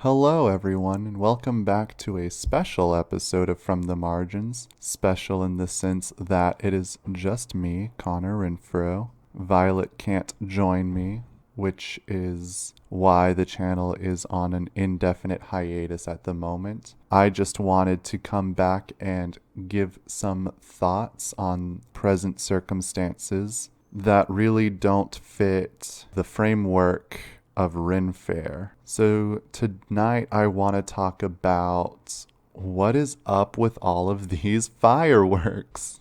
Hello, everyone, and welcome back to a special episode of From the Margins. Special in the sense that it is just me, Connor Renfro. Violet can't join me, which is why the channel is on an indefinite hiatus at the moment. I just wanted to come back and give some thoughts on present circumstances that really don't fit the framework of Ren Fair. So tonight I want to talk about what is up with all of these fireworks.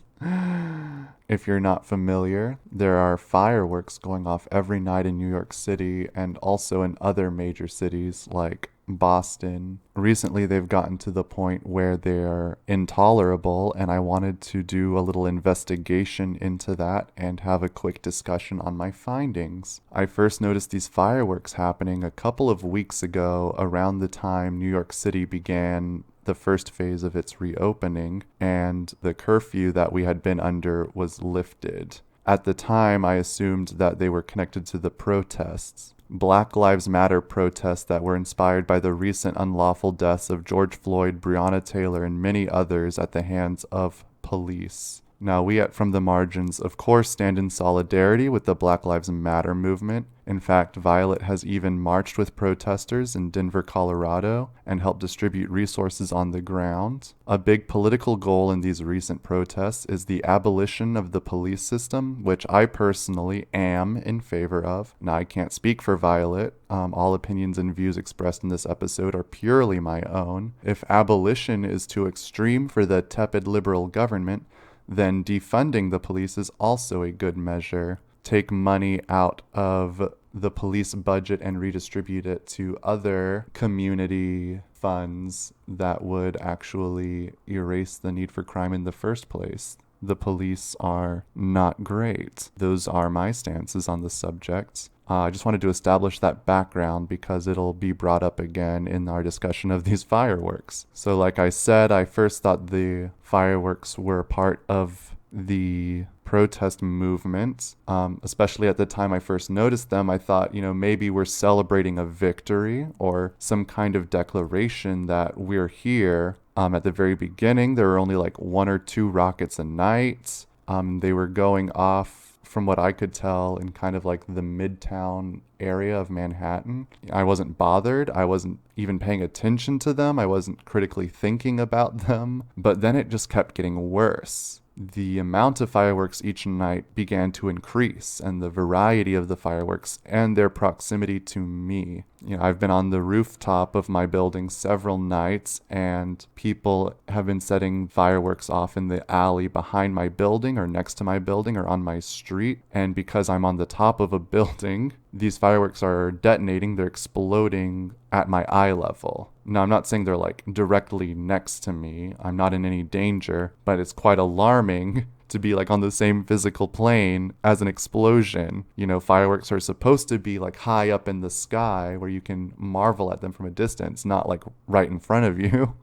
If you're not familiar, there are fireworks going off every night in New York City and also in other major cities like Boston. Recently, they've gotten to the point where they're intolerable, and I wanted to do a little investigation into that and have a quick discussion on my findings. I first noticed these fireworks happening a couple of weeks ago around the time New York City began the first phase of its reopening, and the curfew that we had been under was lifted. At the time, I assumed that they were connected to the protests. Black Lives Matter protests that were inspired by the recent unlawful deaths of George Floyd, Breonna Taylor, and many others at the hands of police. Now, we at From the Margins, of course, stand in solidarity with the Black Lives Matter movement. In fact, Violet has even marched with protesters in Denver, Colorado, and helped distribute resources on the ground. A big political goal in these recent protests is the abolition of the police system, which I personally am in favor of. Now, I can't speak for Violet. All opinions and views expressed in this episode are purely my own. If abolition is too extreme for the tepid liberal government, then defunding the police is also a good measure. Take money out of the police budget and redistribute it to other community funds that would actually erase the need for crime in the first place. The police are not great. Those are my stances on the subject. I just wanted to establish that background because it'll be brought up again in our discussion of these fireworks. So like I said, I first thought the fireworks were part of the protest movement, especially at the time I first noticed them. I thought, maybe we're celebrating a victory or some kind of declaration that we're here. At the very beginning, there were only like 1 or 2 rockets a night. They were going off, from what I could tell, in kind of like the Midtown area of Manhattan. I wasn't bothered. I wasn't even paying attention to them. I wasn't critically thinking about them. But then it just kept getting worse. The amount of fireworks each night began to increase, and the variety of the fireworks and their proximity to me. I've been on the rooftop of my building several nights, and people have been setting fireworks off in the alley behind my building or next to my building or on my street. And because I'm on the top of a building, these fireworks are detonating. They're exploding at my eye level. Now, I'm not saying they're like directly next to me. I'm not in any danger, but it's quite alarming to be like on the same physical plane as an explosion. Fireworks are supposed to be like high up in the sky where you can marvel at them from a distance, not like right in front of you.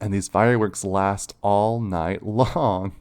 And these fireworks last all night long.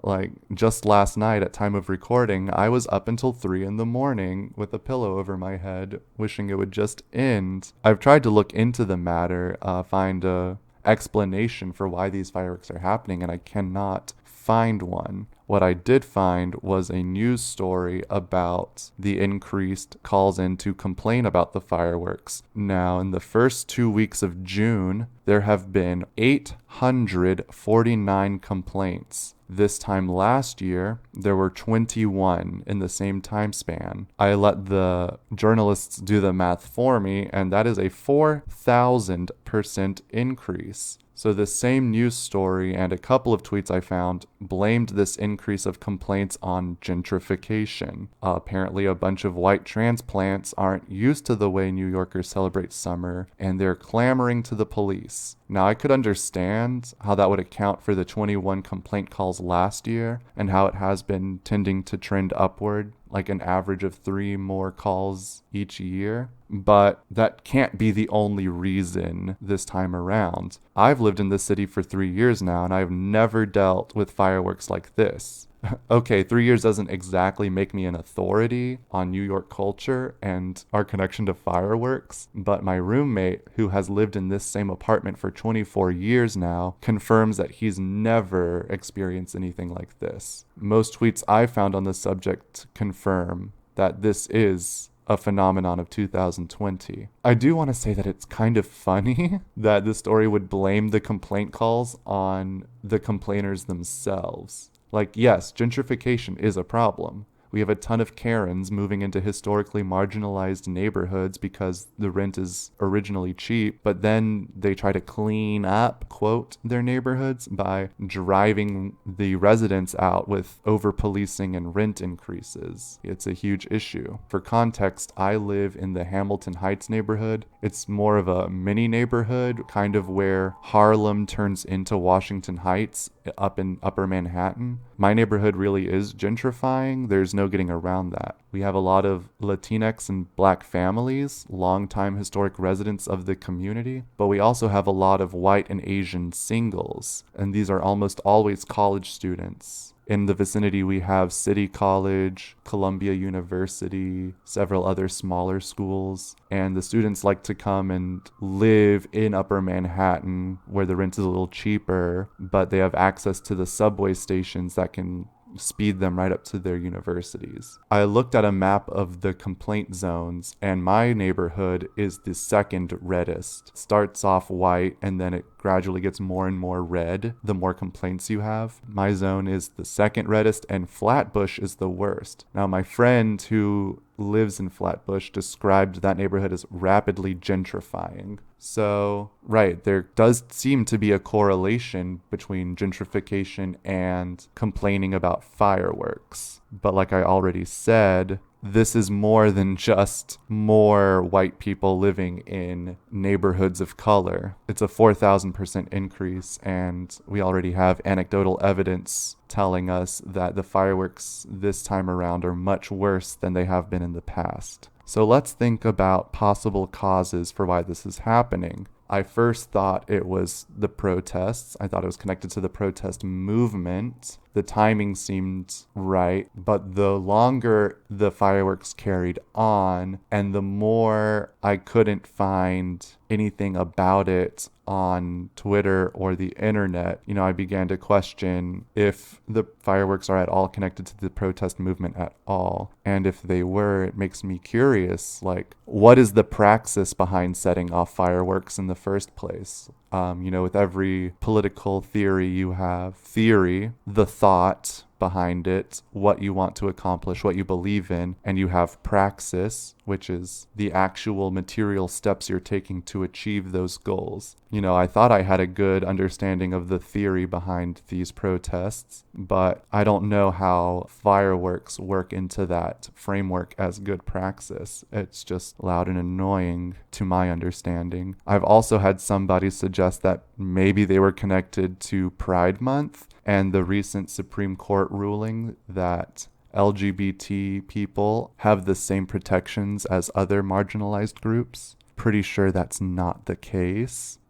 Like just last night at time of recording, I was up until 3 a.m. with a pillow over my head, wishing it would just end. I've tried to look into the matter, find a explanation for why these fireworks are happening, and I cannot find one. What I did find was a news story about the increased calls in to complain about the fireworks. Now, in the first 2 weeks of June, there have been 849 complaints. This time last year, there were 21 in the same time span. I let the journalists do the math for me, and that is a 4,000% increase. So the same news story and a couple of tweets I found blamed this increase of complaints on gentrification. Apparently a bunch of white transplants aren't used to the way New Yorkers celebrate summer, and they're clamoring to the police. Now, I could understand how that would account for the 21 complaint calls last year and how it has been tending to trend upward, like an average of 3 more calls each year. But that can't be the only reason this time around. I've lived in this city for 3 years now, and I've never dealt with fireworks like this. Okay, 3 years doesn't exactly make me an authority on New York culture and our connection to fireworks, but my roommate, who has lived in this same apartment for 24 years now, confirms that he's never experienced anything like this. Most tweets I found on the subject confirm that this is a phenomenon of 2020. I do want to say that it's kind of funny that the story would blame the complaint calls on the complainers themselves. Like, yes, gentrification is a problem. We have a ton of Karens moving into historically marginalized neighborhoods because the rent is originally cheap, but then they try to clean up, quote, their neighborhoods by driving the residents out with over-policing and rent increases. It's a huge issue. For context, I live in the Hamilton Heights neighborhood. It's more of a mini neighborhood, kind of where Harlem turns into Washington Heights up in Upper Manhattan. My neighborhood really is gentrifying. There's no getting around that. We have a lot of Latinx and Black families, longtime historic residents of the community, but we also have a lot of white and Asian singles, and these are almost always college students. In the vicinity, we have City College, Columbia University, several other smaller schools, and the students like to come and live in Upper Manhattan where the rent is a little cheaper, but they have access to the subway stations that can speed them right up to their universities. I looked at a map of the complaint zones, and my neighborhood is the second reddest. It starts off white, and then it gradually gets more and more red the more complaints you have. My zone is the second reddest, and Flatbush is the worst. Now, my friend who lives in Flatbush described that neighborhood as rapidly gentrifying. So, right, there does seem to be a correlation between gentrification and complaining about fireworks. But like I already said, this is more than just more white people living in neighborhoods of color. It's a 4,000% increase, and we already have anecdotal evidence telling us that the fireworks this time around are much worse than they have been in the past. So let's think about possible causes for why this is happening. I first thought it was the protests. I thought it was connected to the protest movement. The timing seemed right, but the longer the fireworks carried on and the more I couldn't find anything about it on Twitter or the internet, I began to question if the fireworks are at all connected to the protest movement at all. And if they were, it makes me curious, like, what is the praxis behind setting off fireworks in the first place? With every political theory you have theory, the thought behind it, what you want to accomplish, what you believe in, and you have praxis, which is the actual material steps you're taking to achieve those goals. I thought I had a good understanding of the theory behind these protests, but I don't know how fireworks work into that framework as good praxis. It's just loud and annoying to my understanding. I've also had somebody suggest that maybe they were connected to Pride Month and the recent Supreme Court ruling that LGBT people have the same protections as other marginalized groups. Pretty sure that's not the case.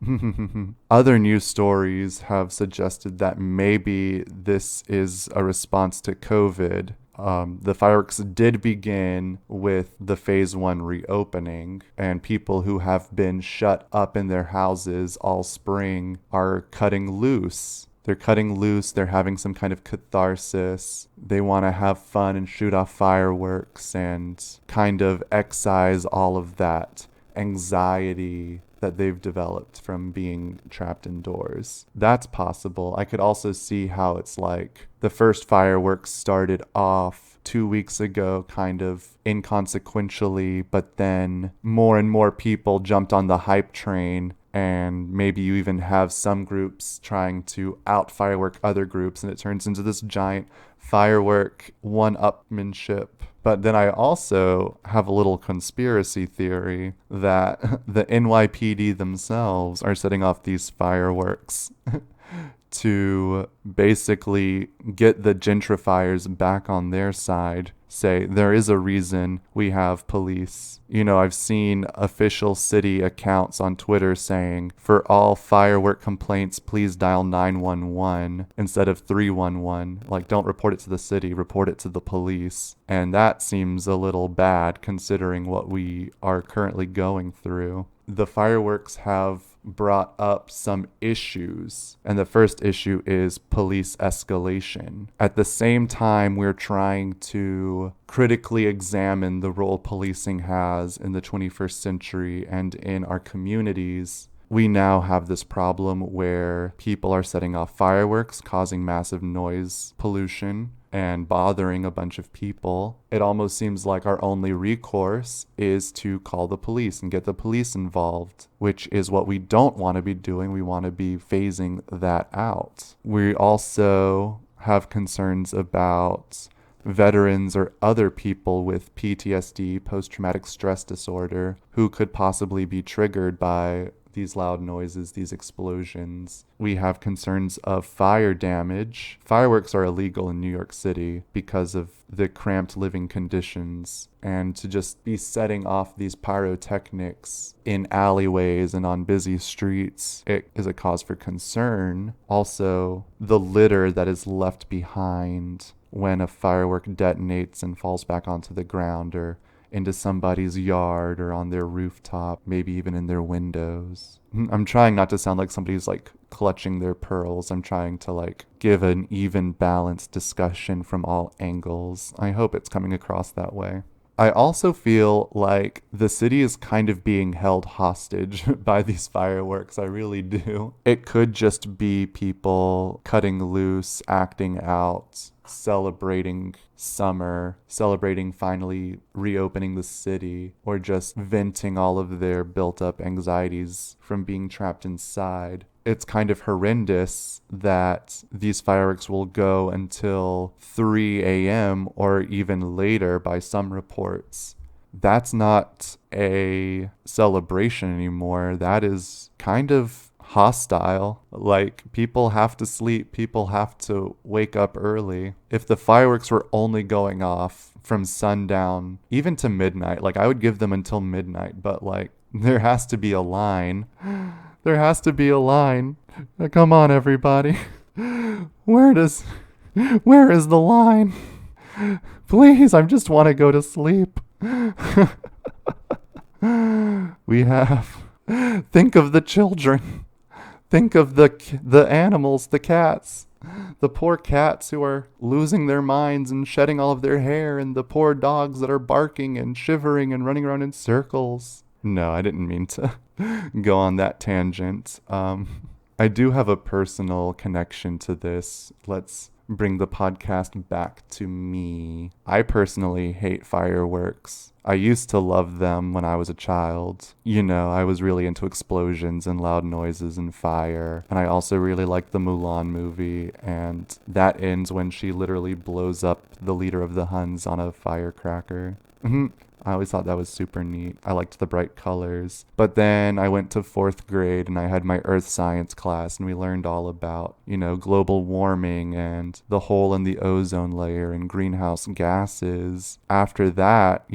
Other news stories have suggested that maybe this is a response to COVID. The fireworks did begin with the phase 1 reopening, and people who have been shut up in their houses all spring are cutting loose. They're cutting loose, they're having some kind of catharsis. They want to have fun and shoot off fireworks and kind of excise all of that anxiety that they've developed from being trapped indoors. That's possible. I could also see how it's like the first fireworks started off 2 weeks ago kind of inconsequentially, but then more and more people jumped on the hype train, and maybe you even have some groups trying to out firework other groups, and it turns into this giant firework one-upmanship. But then I also have a little conspiracy theory that the NYPD themselves are setting off these fireworks to basically get the gentrifiers back on their side. Say there is a reason we have police. I've seen official city accounts on Twitter saying, for all firework complaints, please dial 911 instead of 311. Like, don't report it to the city, report it to the police. And that seems a little bad considering what we are currently going through. The fireworks have brought up some issues, and the first issue is police escalation. At the same time, we're trying to critically examine the role policing has in the 21st century and in our communities. We now have this problem where people are setting off fireworks, causing massive noise pollution and bothering a bunch of people. It almost seems like our only recourse is to call the police and get the police involved, which is what we don't want to be doing. We want to be phasing that out. We also have concerns about veterans or other people with PTSD, post-traumatic stress disorder, who could possibly be triggered by these loud noises, these explosions. We have concerns of fire damage. Fireworks are illegal in New York City because of the cramped living conditions, and to just be setting off these pyrotechnics in alleyways and on busy streets, it is a cause for concern. Also, the litter that is left behind when a firework detonates and falls back onto the ground or into somebody's yard or on their rooftop, maybe even in their windows. I'm trying not to sound like somebody's like clutching their pearls. I'm trying to like give an even balanced discussion from all angles. I hope it's coming across that way. I also feel like the city is kind of being held hostage by these fireworks. I really do. It could just be people cutting loose, acting out, celebrating summer, celebrating finally reopening the city, or just venting all of their built up anxieties from being trapped inside. It's kind of horrendous that these fireworks will go until 3 a.m. or even later by some reports. That's not a celebration anymore. That is kind of hostile. Like, people have to sleep. People have to wake up early. If the fireworks were only going off from sundown, even to midnight, like, I would give them until midnight, but like, there has to be a line. There has to be a line. Come on, everybody. Where is the line? Please, I just want to go to sleep. We have... Think of the children. Think of the animals, the cats. The poor cats who are losing their minds and shedding all of their hair, and the poor dogs that are barking and shivering and running around in circles. No, I didn't mean to go on that tangent. I do have a personal connection to this. Let's bring the podcast back to me. I personally hate fireworks. I used to love them when I was a child. I was really into explosions and loud noises and fire. And I also really liked the Mulan movie. And that ends when she literally blows up the leader of the Huns on a firecracker. I always thought that was super neat. I liked the bright colors. But then I went to 4th grade and I had my earth science class, and we learned all about, global warming and the hole in the ozone layer and greenhouse gases. After that,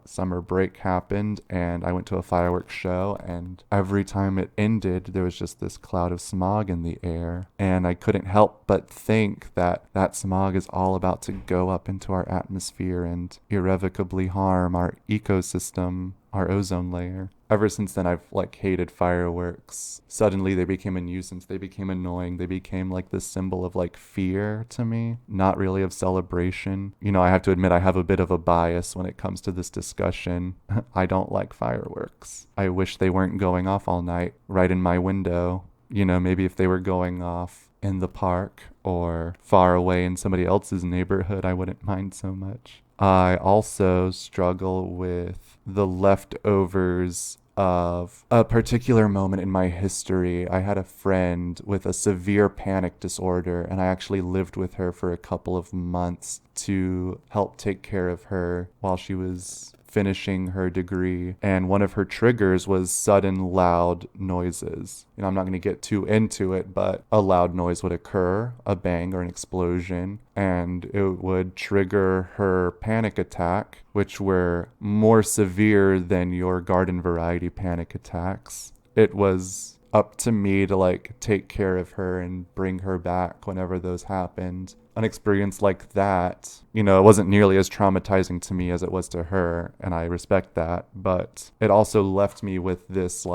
summer break happened and I went to a fireworks show, and every time it ended, there was just this cloud of smog in the air. And I couldn't help but think that that smog is all about to go up into our atmosphere and irrevocably harm our ecosystem, our ozone layer. Ever since then, I've hated fireworks. Suddenly they became a nuisance. They became annoying. They became this symbol of fear to me, not really of celebration. I have to admit I have a bit of a bias when it comes to this discussion. I don't like fireworks. I wish they weren't going off all night right in my window. Maybe if they were going off in the park or far away in somebody else's neighborhood, I wouldn't mind so much. I also struggle with the leftovers of a particular moment in my history. I had a friend with a severe panic disorder, and I actually lived with her for a couple of months to help take care of her while she was finishing her degree, and one of her triggers was sudden loud noises. I'm not going to get too into it, but a loud noise would occur, a bang or an explosion, and it would trigger her panic attack, which were more severe than your garden variety panic attacks. It was up to me to take care of her and bring her back whenever those happened. An experience like that, it wasn't nearly as traumatizing to me as it was to her, and I respect that, but it also left me with this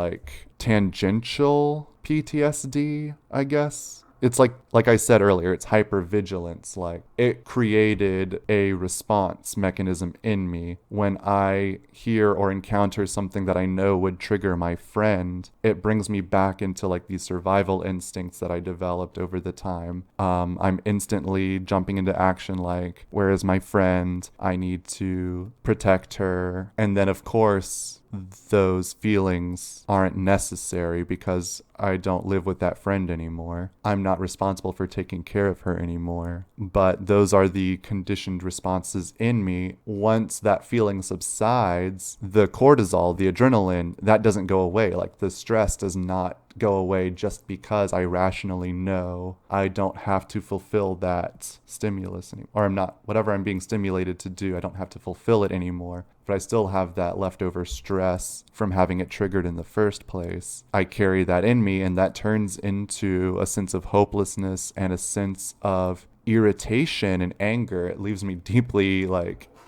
tangential PTSD, I guess. It's like I said earlier, it's hypervigilance. It created a response mechanism in me. When I hear or encounter something that I know would trigger my friend, it brings me back into these survival instincts that I developed over the time. I'm instantly jumping into action, where is my friend? I need to protect her. And then of course, those feelings aren't necessary because I don't live with that friend anymore. I'm not responsible for taking care of her anymore. But those are the conditioned responses in me. Once that feeling subsides, the cortisol, the adrenaline, that doesn't go away. The stress does not go away just because I rationally know I don't have to fulfill that stimulus anymore. Or whatever I'm being stimulated to do, I don't have to fulfill it anymore. But I still have that leftover stress from having it triggered in the first place. I carry that in me, and that turns into a sense of hopelessness and a sense of irritation and anger. It leaves me deeply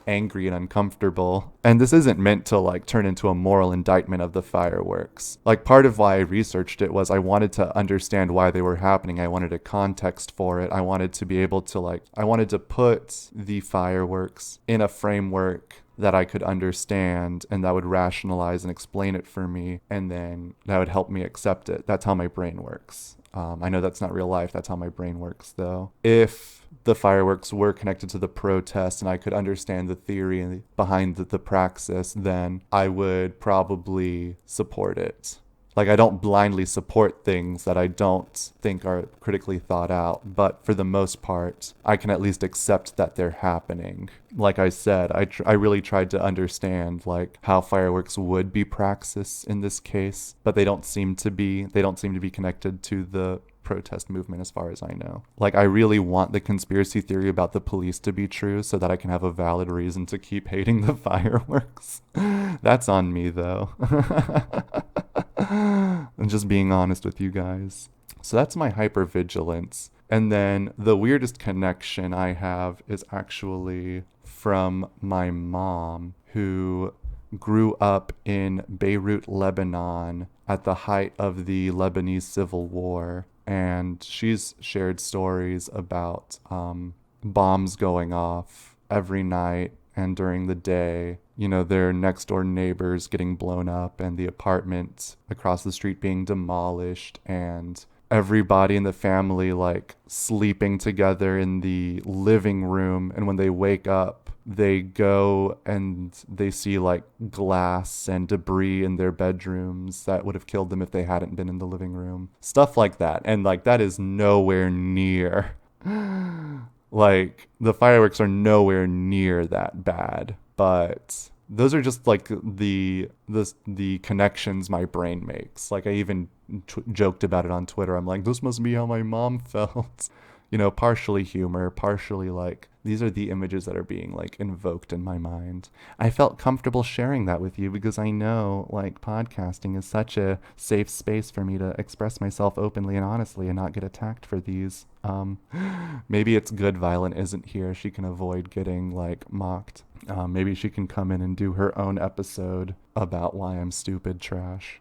angry and uncomfortable. And this isn't meant to turn into a moral indictment of the fireworks. Part of why I researched it was I wanted to understand why they were happening. I wanted a context for it. I wanted to be able to I wanted to put the fireworks in a framework that I could understand and that would rationalize and explain it for me, and then that would help me accept it. That's how my brain works. I know that's not real life. That's how my brain works, though. If the fireworks were connected to the protest and I could understand the theory behind the praxis, then I would probably support it. I don't blindly support things that I don't think are critically thought out, but for the most part, I can at least accept that they're happening. Like I said, I really tried to understand how fireworks would be praxis in this case, but they don't seem to be. They don't seem to be connected to the protest movement as far as I know. I really want the conspiracy theory about the police to be true so that I can have a valid reason to keep hating the fireworks. That's on me, though. I'm just being honest with you guys. So that's my hypervigilance. And then the weirdest connection I have is actually from my mom, who grew up in Beirut, Lebanon at the height of the Lebanese Civil War. And she's shared stories about bombs going off every night and during the day. Their next door neighbors getting blown up and the apartment across the street being demolished, and everybody in the family sleeping together in the living room. And when they wake up, they go and they see glass and debris in their bedrooms that would have killed them if they hadn't been in the living room. Stuff like that. And that is nowhere near the fireworks are nowhere near that bad. But those are just the connections my brain makes. I even joked about it on Twitter. I'm this must be how my mom felt. Partially humor, partially these are the images that are being invoked in my mind. I felt comfortable sharing that with you because I know podcasting is such a safe space for me to express myself openly and honestly and not get attacked for these. Maybe it's good Violet isn't here. She can avoid getting mocked. Maybe she can come in and do her own episode about why I'm stupid trash.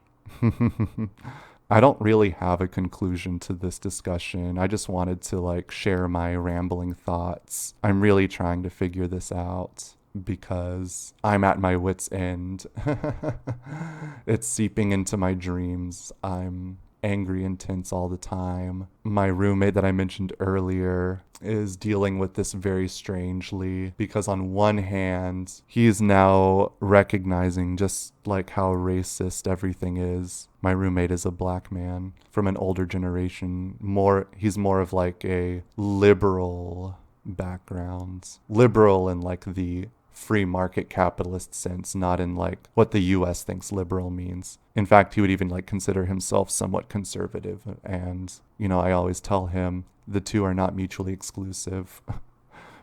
I don't really have a conclusion to this discussion. I just wanted to share my rambling thoughts. I'm really trying to figure this out because I'm at my wit's end. It's seeping into my dreams. I'm angry and tense all the time. My roommate that I mentioned earlier is dealing with this very strangely because on one hand, he's now recognizing just how racist everything is. My roommate is a black man from an older generation. He's more of a liberal background. Liberal in the free market capitalist sense, not in like what the US thinks liberal means. In fact, he would even like consider himself somewhat conservative. And, I always tell him the two are not mutually exclusive.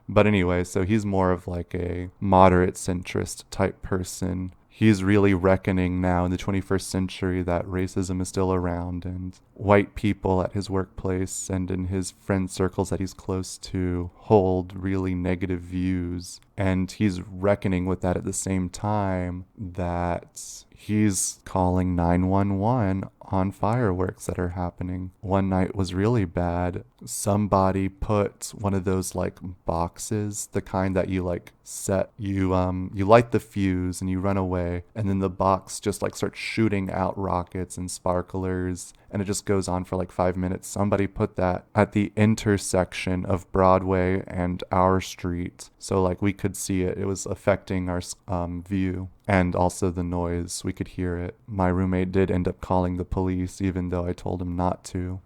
But anyway, so he's more of like a moderate centrist type person. He's really reckoning now in the 21st century that racism is still around, and white people at his workplace and in his friend circles that he's close to hold really negative views. And he's reckoning with that at the same time that he's calling 911 on fireworks that are happening. One night was really bad. Somebody put one of those like boxes, the kind that you like set, you light the fuse and you run away, and then the box just like starts shooting out rockets and sparklers, and it just goes on for like 5 minutes. Somebody put that at the intersection of Broadway and our street, so like we could see it. It was affecting our view, and also the noise. We could hear it. My roommate did end up calling the police, even though I told him not to.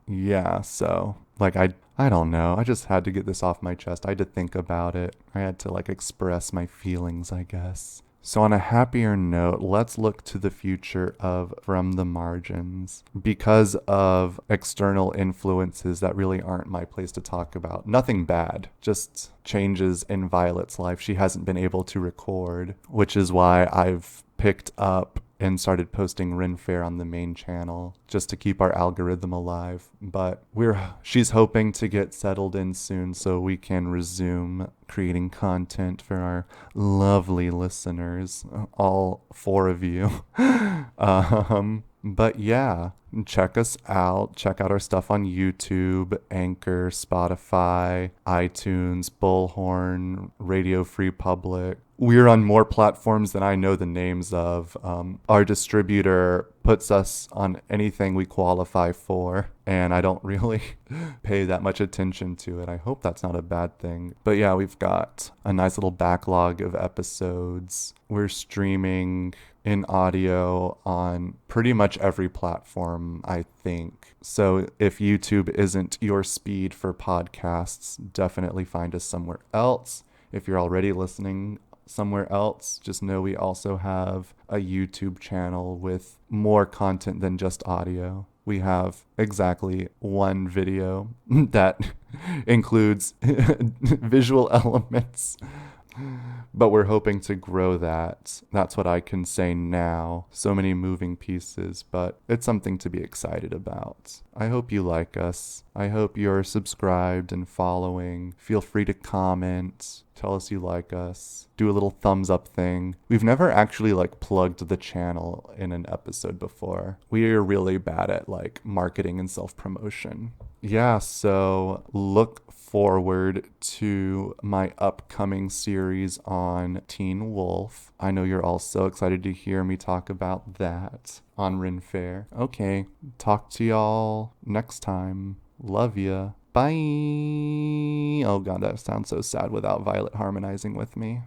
Yeah, so like I don't know. I just had to get this off my chest. I had to think about it. I had to like express my feelings, I guess. So on a happier note, let's look to the future of From the Margins. Because of external influences that really aren't my place to talk about. Nothing bad, just changes in Violet's life. She hasn't been able to record, which is why I've picked up and started posting Ren Fair on the main channel just to keep our algorithm alive. But she's hoping to get settled in soon so we can resume creating content for our lovely listeners, all 4 of you. But yeah, check us out. Check out our stuff on YouTube, Anchor, Spotify, iTunes, Bullhorn, Radio Free Public. We're on more platforms than I know the names of. Our distributor puts us on anything we qualify for, and I don't really pay that much attention to it. I hope that's not a bad thing. But yeah, we've got a nice little backlog of episodes. We're streaming in audio on pretty much every platform, I think. So if YouTube isn't your speed for podcasts, definitely find us somewhere else. If you're already listening somewhere else, just know we also have a YouTube channel with more content than just audio. We have exactly 1 video that includes visual elements, but we're hoping to grow that. That's what I can say now. So many moving pieces, but it's something to be excited about. I hope you like us. I hope you're subscribed and following. Feel free to comment. Tell us you like us. Do a little thumbs up thing. We've never actually like plugged the channel in an episode before. We are really bad at like marketing and self-promotion. Yeah, so look forward to my upcoming series on Teen Wolf. I know you're all so excited to hear me talk about that on Ren Fair. Okay, talk to y'all next time. Love ya. Bye. Oh god, that sounds so sad without Violet harmonizing with me.